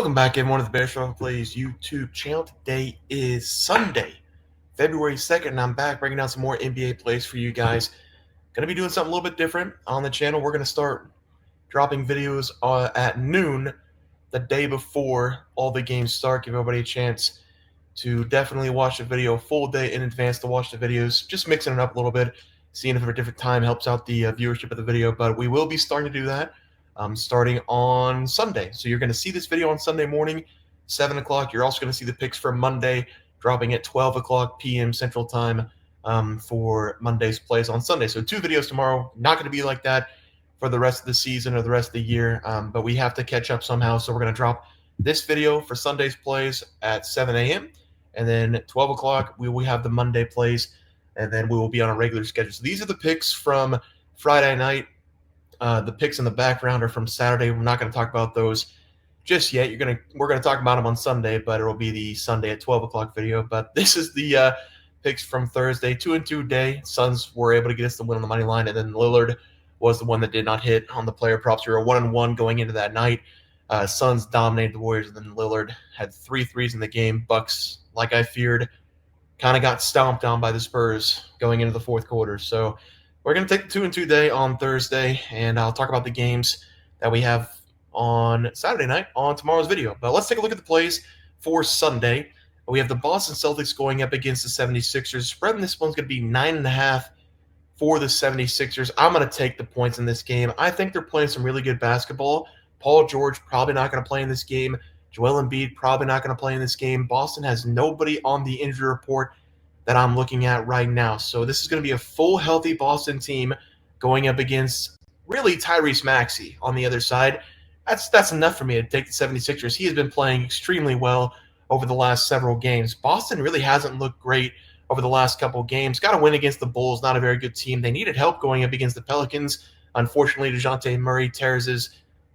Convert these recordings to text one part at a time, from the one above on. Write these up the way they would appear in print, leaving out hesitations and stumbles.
Welcome back, everyone, to the Bear Strong Plays YouTube channel. Today is Sunday, February 2nd, and I'm back breaking down some more NBA plays for you guys. Going to be doing something a little bit different on the channel. We're going to start dropping videos at noon the day before all the games start. Give everybody a chance to definitely watch the video a full day in advance to watch the videos. Just mixing it up a little bit, seeing if a different time helps out the viewership of the video. But we will be starting to do that starting on Sunday. So you're going to see this video on Sunday morning, 7 o'clock. You're also going to see the picks for Monday dropping at 12 o'clock p.m. Central Time for Monday's plays on Sunday. So 2 videos tomorrow. Not going to be like that for the rest of the season or the rest of the year, but we have to catch up somehow. So we're going to drop this video for Sunday's plays at 7 a.m. And then 12 o'clock, we will have the Monday plays, and then we will be on a regular schedule. So these are the picks from Friday night. The picks in the background are from Saturday. We're not going to talk about those just yet. We're going to talk about them on Sunday, but it will be the Sunday at 12 o'clock video. But this is the picks from Thursday, 2-2 day. Suns were able to get us the win on the money line, and then Lillard was the one that did not hit on the player props. We were 1-1 going into that night. Suns dominated the Warriors, and then Lillard had 3 threes in the game. Bucks, like I feared, kind of got stomped on by the Spurs going into the fourth quarter. So we're going to take the 2-2 day on Thursday, and I'll talk about the games that we have on Saturday night on tomorrow's video. But let's take a look at the plays for Sunday. We have the Boston Celtics going up against the 76ers. Spread in this one's going to be 9.5 for the 76ers. I'm going to take the points in this game. I think they're playing some really good basketball. Paul George probably not going to play in this game. Joel Embiid probably not going to play in this game. Boston has nobody on the injury report that I'm looking at right now. So this is going to be a full healthy Boston team going up against really Tyrese Maxey on the other side. That's enough for me to take the 76ers. He has been playing extremely well over the last several games. Boston really hasn't looked great over the last couple of games. Got a win against the Bulls, not a very good team. They needed help going up against the Pelicans. Unfortunately, DeJounte Murray tears his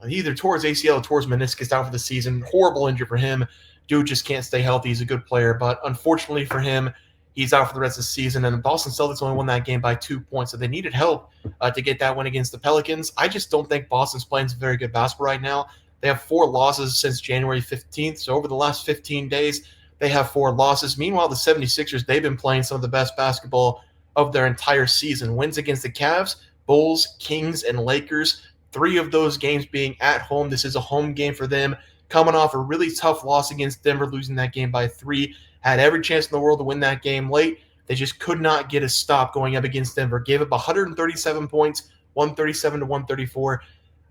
either towards ACL or towards meniscus out for the season. Horrible injury for him. Dude just can't stay healthy. He's a good player, but unfortunately for him, he's out for the rest of the season, and the Boston Celtics only won that game by 2 points, so they needed help to get that win against the Pelicans. I just don't think Boston's playing some very good basketball right now. They have 4 losses since January 15th, so over the last 15 days, they have 4 losses. Meanwhile, the 76ers, they've been playing some of the best basketball of their entire season. Wins against the Cavs, Bulls, Kings, and Lakers, 3 of those games being at home. This is a home game for them, coming off a really tough loss against Denver, losing that game by 3. Had every chance in the world to win that game late. They just could not get a stop going up against Denver. Gave up 137 points, 137 to 134.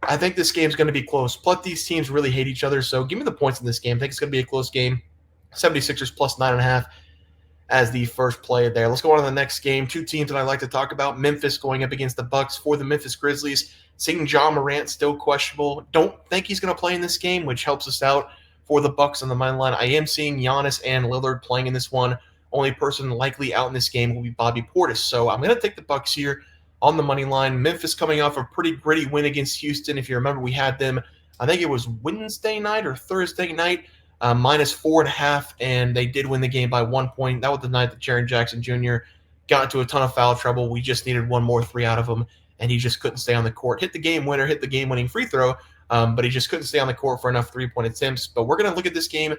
I think this game's going to be close. Plus, these teams really hate each other, so give me the points in this game. I think it's going to be a close game. 76ers plus 9.5 as the first play there. Let's go on to the next game. 2 teams that I like to talk about. Memphis going up against the Bucks. For the Memphis Grizzlies, seeing Ja Morant still questionable. Don't think he's going to play in this game, which helps us out. For the Bucks on the money line, I am seeing Giannis and Lillard playing in this one. Only person likely out in this game will be Bobby Portis. So I'm going to take the Bucks here on the money line. Memphis coming off a pretty gritty win against Houston. If you remember, we had them, I think it was Wednesday night or Thursday night, minus 4.5, and they did win the game by 1 point. That was the night that Jaren Jackson Jr. got into a ton of foul trouble. We just needed one more 3 out of him, and he just couldn't stay on the court. Hit the game winner, hit the game-winning free throw, but he just couldn't stay on the court for enough 3-point attempts. But we're going to look at this game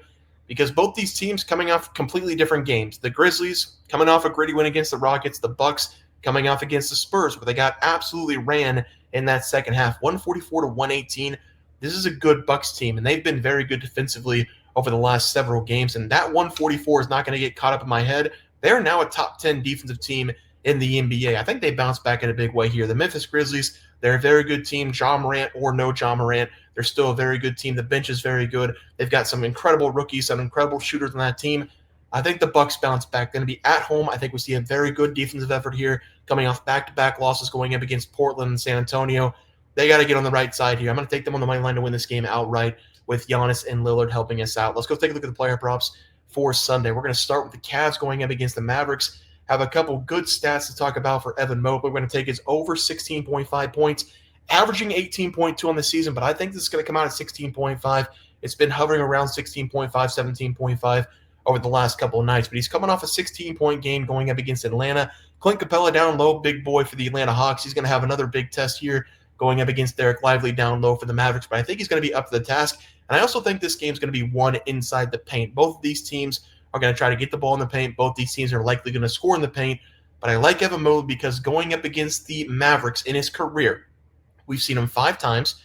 because both these teams coming off completely different games. The Grizzlies coming off a gritty win against the Rockets. The Bucks coming off against the Spurs, where they got absolutely ran in that second half, 144 to 118. This is a good Bucks team, and they've been very good defensively over the last several games. And that 144 is not going to get caught up in my head. They're now a top 10 defensive team in the NBA. I think they bounce back in a big way here. The Memphis Grizzlies, they're a very good team. Ja Morant or no Ja Morant, they're still a very good team. The bench is very good. They've got some incredible rookies, some incredible shooters on that team. I think the Bucks bounce back. Going to be at home. I think we see a very good defensive effort here, coming off back-to-back losses going up against Portland and San Antonio. They got to get on the right side here. I'm going to take them on the money line to win this game outright with Giannis and Lillard helping us out. Let's go take a look at the player props for Sunday. We're going to start with the Cavs going up against the Mavericks. Have a couple good stats to talk about for Evan Mobley. We're going to take his over 16.5 points, averaging 18.2 on the season, but I think this is going to come out at 16.5. It's been hovering around 16.5, 17.5 over the last couple of nights, but he's coming off a 16-point game going up against Atlanta. Clint Capella down low, big boy for the Atlanta Hawks. He's going to have another big test here going up against Derek Lively down low for the Mavericks, but I think he's going to be up to the task. And I also think this game's going to be won inside the paint. Both of these teams are going to try to get the ball in the paint. Both these teams are likely going to score in the paint. But I like Evan Mobley because going up against the Mavericks in his career, we've seen him 5 times.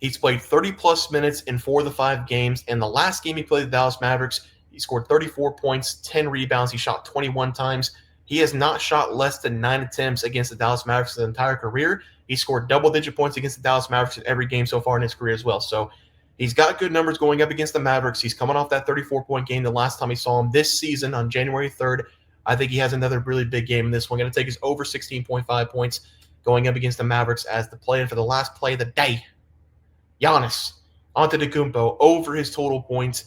He's played 30-plus minutes in 4 of the 5 games. And the last game he played the Dallas Mavericks, he scored 34 points, 10 rebounds. He shot 21 times. He has not shot less than 9 attempts against the Dallas Mavericks his entire career. He scored double-digit points against the Dallas Mavericks in every game so far in his career as well. So he's got good numbers going up against the Mavericks. He's coming off that 34-point game the last time we saw him this season on January 3rd. I think he has another really big game in this one. Going to take his over 16.5 points going up against the Mavericks as the play-in for the last play of the day. Giannis Antetokounmpo over his total points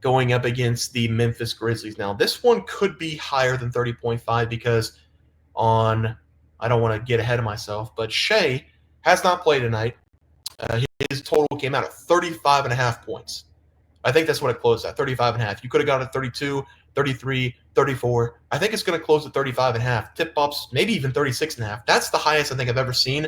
going up against the Memphis Grizzlies. Now, this one could be higher than 30.5 because I don't want to get ahead of myself, but Shea has not played tonight. His total came out at 35.5 points. I think that's what it closed at, 35.5. You could have got it at 32, 33, 34. I think it's going to close at 35.5. Tip-ups, maybe even 36.5. That's the highest I think I've ever seen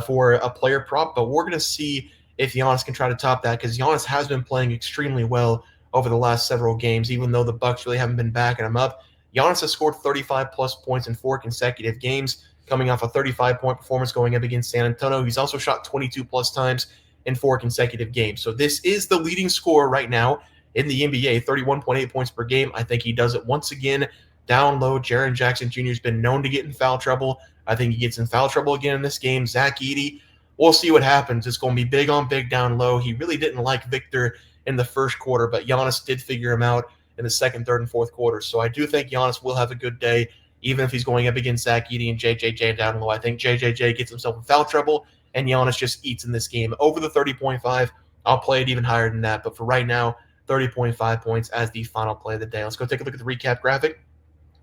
for a player prop, but we're going to see if Giannis can try to top that because Giannis has been playing extremely well over the last several games, even though the Bucks really haven't been backing him up. Giannis has scored 35-plus points in 4 consecutive games, coming off a 35-point performance going up against San Antonio. He's also shot 22-plus times in 4 consecutive games. So this is the leading scorer right now in the NBA, 31.8 points per game. I think he does it once again down low. Jaren Jackson Jr. has been known to get in foul trouble. I think he gets in foul trouble again in this game. Zach Edey, we'll see what happens. It's going to be big on big down low. He really didn't like Victor in the first quarter, but Giannis did figure him out in the second, third, and fourth quarters. So I do think Giannis will have a good day, even if he's going up against Zach Edey and JJJ down low. I think JJJ gets himself in foul trouble, and Giannis just eats in this game. Over the 30.5, I'll play it even higher than that. But for right now, 30.5 points as the final play of the day. Let's go take a look at the recap graphic.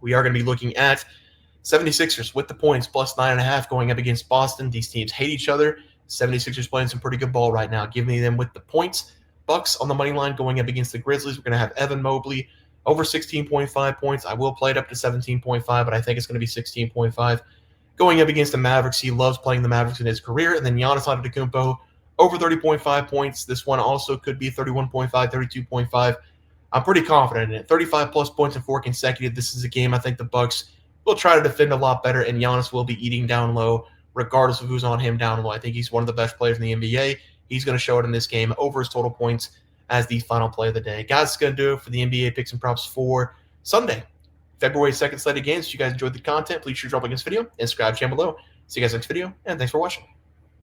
We are going to be looking at 76ers with the points, plus 9.5 going up against Boston. These teams hate each other. 76ers playing some pretty good ball right now, giving them with the points. Bucks on the money line going up against the Grizzlies. We're going to have Evan Mobley over 16.5 points. I will play it up to 17.5, but I think it's going to be 16.5. Going up against the Mavericks, he loves playing the Mavericks in his career. And then Giannis Antetokounmpo over 30.5 points. This one also could be 31.5, 32.5. I'm pretty confident in it. 35-plus points in 4 consecutive. This is a game I think the Bucks will try to defend a lot better, and Giannis will be eating down low regardless of who's on him down low. I think he's one of the best players in the NBA. He's going to show it in this game over his total points as the final play of the day. Guys, it's going to do it for the NBA picks and props for Sunday, February 2nd slate of games. If you guys enjoyed the content, please shoot drop a like this video and subscribe to the channel below. See you guys next video, and thanks for watching.